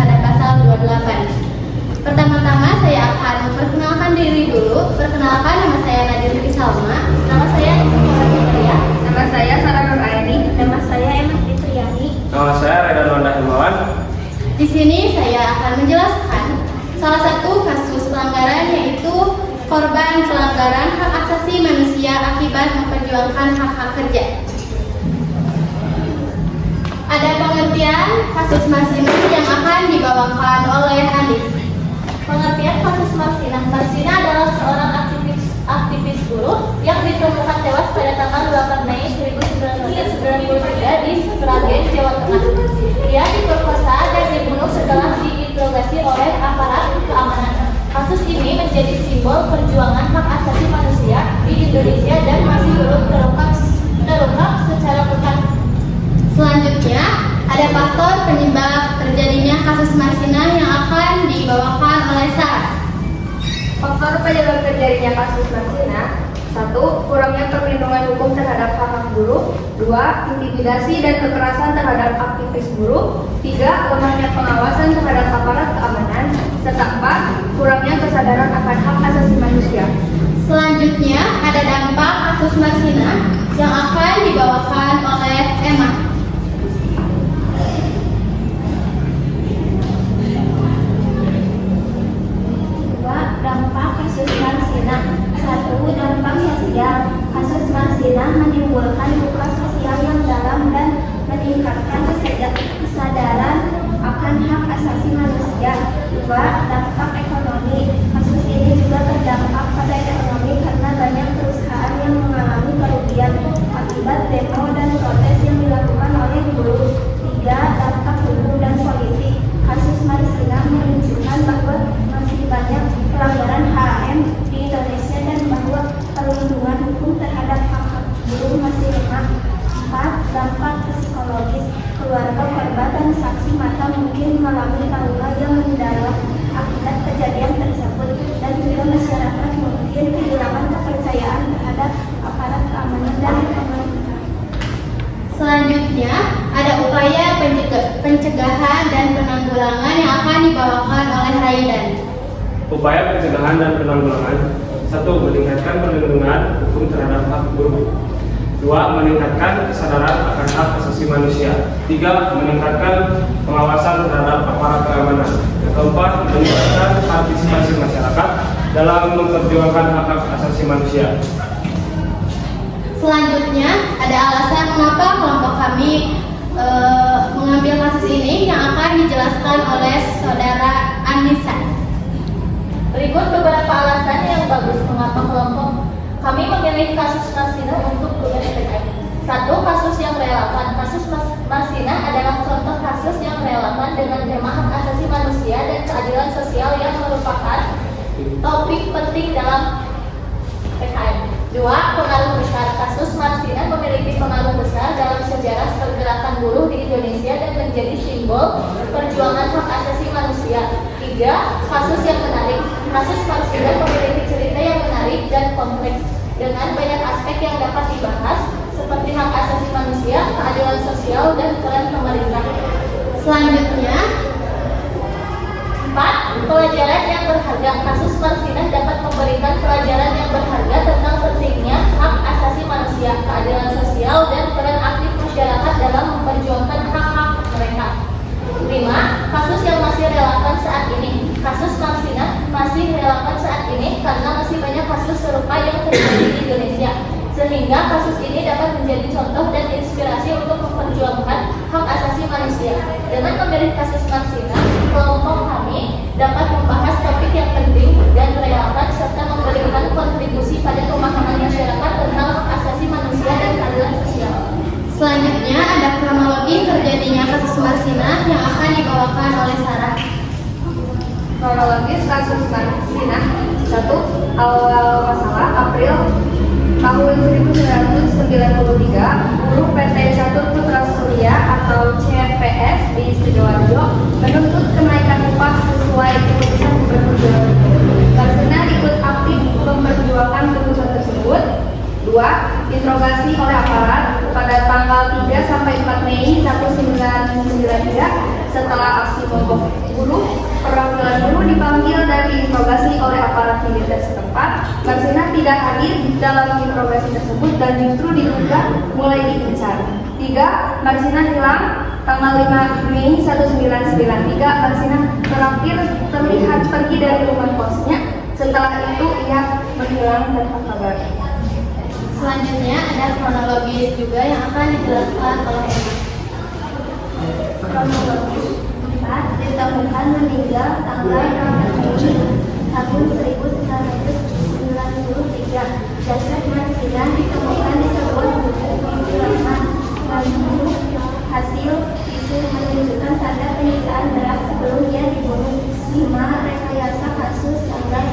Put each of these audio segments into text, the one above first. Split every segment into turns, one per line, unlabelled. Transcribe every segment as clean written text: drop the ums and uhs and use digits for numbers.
pada pasal 28. Pertama-tama saya akan memperkenalkan diri dulu. Perkenalkan, nama saya Nadir Dwi Salma. Nama saya Ismail Fitria.
Nama saya Sarah Nur Aini.
Nama saya Emma Fitriani.
Nama saya Redan Wanda Himawan.
Di sini saya akan menjelaskan salah satu kasus pelanggaran, yaitu korban pelanggaran hak asasi manusia akibat memperjuangkan hak-hak kerja. Ada pengertian kasus Marsinah yang akan dibawakan oleh Andis. Pengertian kasus Marsinah. Marsinah adalah seorang aktivis buruh yang ditemukan tewas pada tanggal 8 Mei 1993 di Sragen, Jawa Tengah. Dia diperkosa dan dibunuh setelah diinterogasi oleh aparat keamanan. Kasus ini menjadi simbol perjuangan hak asasi manusia di Indonesia dan masih belum terungkap secara tuntas. Selanjutnya, ada faktor penyebab terjadinya kasus Marsinah yang akan dibawakan oleh Sarah.
Faktor penyebab terjadinya kasus Marsinah: 1. Kurangnya perlindungan hukum terhadap hak-hak buruh. 2. Intimidasi dan kekerasan terhadap aktivis buruh. 3. Lemahnya pengawasan terhadap aparat keamanan. Serta 4. Kurangnya kesadaran akan hak asasi manusia.
Selanjutnya, ada dampak kasus Marsinah yang akan dibawakan oleh Emma.
Dampak kasus Marsinah. 1. Dampak sosial. Kasus Marsinah menimbulkan duka sosial yang dalam dan meningkatkan kesadaran akan hak asasi manusia. 2. Dampak ekonomi. Kasus ini juga berdampak pada ekonomi karena banyak perusahaan yang mengalami kerugian akibat demo dan protes yang dilakukan oleh buruh. 3. Dampak hukum dan politik. Kasus Marsinah menunjukkan bahwa masih banyak pelanggaran HAM di Indonesia dan bahwa perlindungan hukum terhadap hak buruh masih lemah. 4. Dampak psikologis. Keluarga korban dan saksi mata mungkin mengalami trauma yang mendalam akibat kejadian tersebut, dan juga masyarakat mungkin kehilangan kepercayaan terhadap aparat keamanan dan pemerintah.
Selanjutnya, ada upaya pencegahan dan penanggulangan yang akan dibawakan oleh Raidan.
Upaya pencegahan dan penanggulangan: 1. Meningkatkan perlindungan hukum terhadap hak buruh. 2. Meningkatkan kesadaran akan hak asasi manusia. 3. Meningkatkan pengawasan terhadap aparat keamanan. Yang keempat, meningkatkan partisipasi masyarakat dalam memperjuangkan hak asasi manusia.
Selanjutnya, ada alasan mengapa kelompok kami mengambil kasus ini yang akan dijelaskan oleh Saudara Anissa.
Berikut beberapa alasan yang bagus mengapa kelompok kami memilih kasus Marsinah untuk tugas PKI. 1. Kasus yang relevan. Kasus Marsinah adalah contoh kasus yang relevan dengan tema hak asasi manusia dan keadilan sosial yang merupakan topik penting dalam PKI. 2. Pengaruh besar. Kasus Marsinah memiliki pengaruh besar dalam sejarah pergerakan buruh di Indonesia dan menjadi simbol perjuangan hak asasi manusia. 3. Kasus yang menarik. Kasus Marsinah memiliki cerita yang menarik dan kompleks dengan banyak aspek yang dapat dibahas, seperti hak asasi manusia, keadilan sosial, dan peran pemerintah.
Selanjutnya,
4. Pelajaran yang berharga. Kasus Marsinah dapat memberikan pelajaran yang berharga tentang pentingnya hak asasi manusia, keadilan sosial, dan peran aktif masyarakat dalam memperjuangkan hak-hak mereka. 5. Kasus yang masih relevan saat ini. Kasus Marsinah masih relevan saat ini karena masih banyak kasus serupa yang terjadi di Indonesia, sehingga kasus ini dapat menjadi contoh dan inspirasi untuk memperjuangkan hak asasi manusia. Dengan memilih kasus Marsinah, kelompok kami dapat membahas topik yang penting dan relevan serta memberikan kontribusi pada pemahaman masyarakat tentang hak asasi manusia dan keadilan sosial.
selanjutnya ada kronologi terjadinya kasus Marsinah yang akan dibawakan oleh Sarah.
Kronologis kasus Marsinah: 1. Awal masalah April tahun 1993, buruh PT Catur Putra Surya atau CPS di Sidoarjo menuntut kenaikan upah sesuai keputusan Gubernur Jawa Timur. Marsinah ikut aktif memperjuangkan keputusan tersebut. 2. Interogasi oleh aparat pada tanggal 3 sampai 4 Mei 1993 setelah aksi mogok guru, perwakilan guru dipanggil dan diinterogasi oleh aparat militer setempat. Marsina tidak hadir dalam interogasi tersebut dan justru diduga mulai diincar. 3. Marsina hilang tanggal 5 Mei 1993. Marsina terakhir terlihat pergi dari rumah kosnya. Setelah itu ia menghilang tanpa kabar.
Selanjutnya ada kronologis juga yang akan dijelaskan oleh Emma.
Kronologis 4 ditemukan meninggal tanggal 6 Mei tahun 1993. Jasad Marsina ditemukan di sebuah bukit penjelasan lalu hasil visum menunjukkan tanda penyiksaan berat sebelum ia dibunuh. 5. Rekayasa kasus tanggal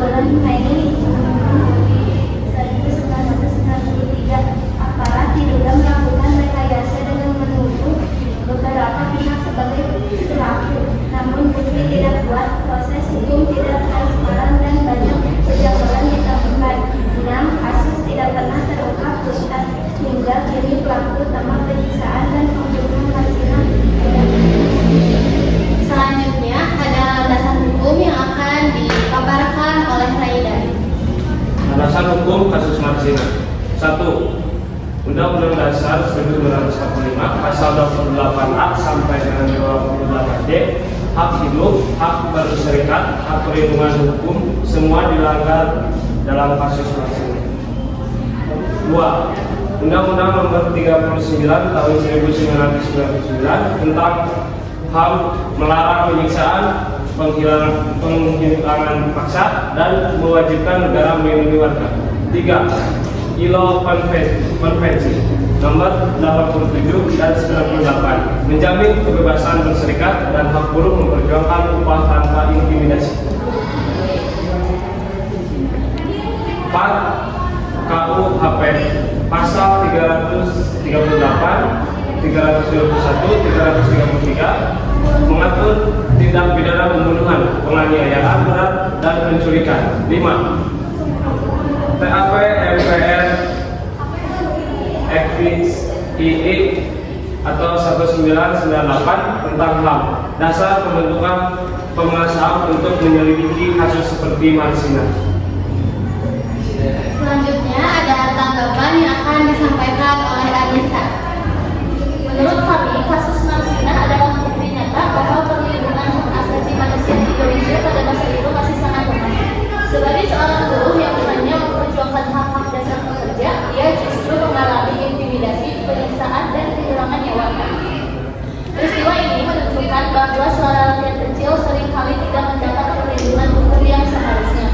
bulan Mei 1993. Aparat diduga melakukan rekayasa dengan menuduh beberapa pihak sebagai pelaku, namun bukti tidak kuat, proses hukum tidak transparan dan banyak kejanggalan ditemukan. 6. Kasus tidak pernah terungkap tuntas hingga kini pelaku utama penyiksaan dan pembunuhan Marsina.
Selanjutnya ada landasan hukum yang akan dipaparkan oleh Raida.
Landasan hukum kasus Marsina. 1. Undang-Undang Dasar 1945 Pasal 28A sampai dengan 28D, hak hidup, hak berserikat, hak perlindungan hukum semua dilanggar dalam kasus Marsina. 2. Undang-Undang Nomor 39 Tahun 1999 tentang HAM melarang penyiksaan, penghilangan paksa, dan mewajibkan negara melindungi warga. 3. ILO Konvensi Nomor 87 dan 98 menjamin kebebasan berserikat dan hak buruh memperjuangkan upah tanpa intimidasi. 4. KUHP Pasal 338, 321, 333 mengatur tindak pidana pembunuhan, penganiayaan berat, dan penculikan. 5. TAP MPR XII atau 1998 tentang HAM, dasar pembentukan Komnas HAM untuk menyelidiki kasus seperti Marsina.
Selanjutnya ada tanggapan yang akan disampaikan oleh Anissa. Menurut kami, kasus Marsina adalah bukti nyata bahwa perlindungan hak asasi manusia di Indonesia pada masa itu masih sangat lemah. Sebagai seorang buruh yang hanya memperjuangkan hak-hak dasar pekerja, ia justru mengalami intimidasi, penyiksaan, dan kehilangan nyawanya. Peristiwa ini menunjukkan bahwa suara rakyat kecil seringkali tidak mendapat perlindungan hukum yang seharusnya.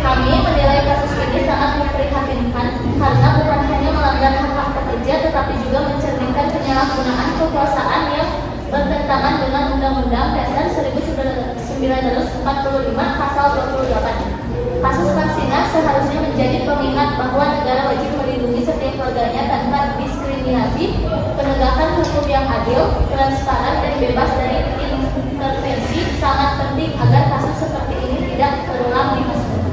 Kami menilai kasus ini sangat memprihatinkan karena bukan hanya melanggar hak-hak pekerja, tetapi juga mencerminkan penyalahgunaan kekuasaan yang bertentangan dengan Undang-Undang Dasar 1945 Pasal 28. Kasus Marsina seharusnya menjadi pengingat bahwa negara wajib melindungi setiap warganya tanpa diskriminasi, penegakan hukum yang adil, transparan, dan bebas dari intervensi sangat penting agar kasus seperti ini tidak terulang di masa depan.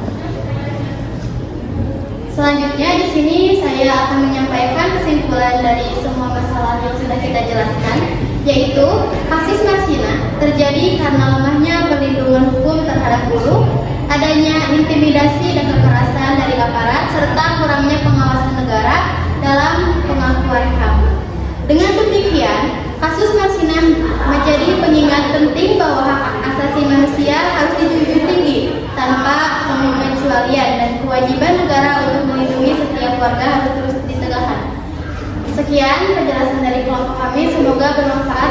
Selanjutnya di sini saya akan menyampaikan kesimpulan dari semua masalah yang sudah kita jelaskan, yaitu kasus Marsina terjadi karena lemahnya perlindungan hukum terhadap buruh, adanya intimidasi dan kekerasan dari aparat, serta kurangnya pengawasan negara dalam pengakuan HAM. Dengan demikian, kasus Marsina menjadi pengingat penting bahwa hak asasi manusia harus dijunjung tinggi tanpa pengecualian dan kewajiban negara untuk melindungi setiap warga harus terus ditegakkan. Sekian penjelasan dari kelompok kami, semoga bermanfaat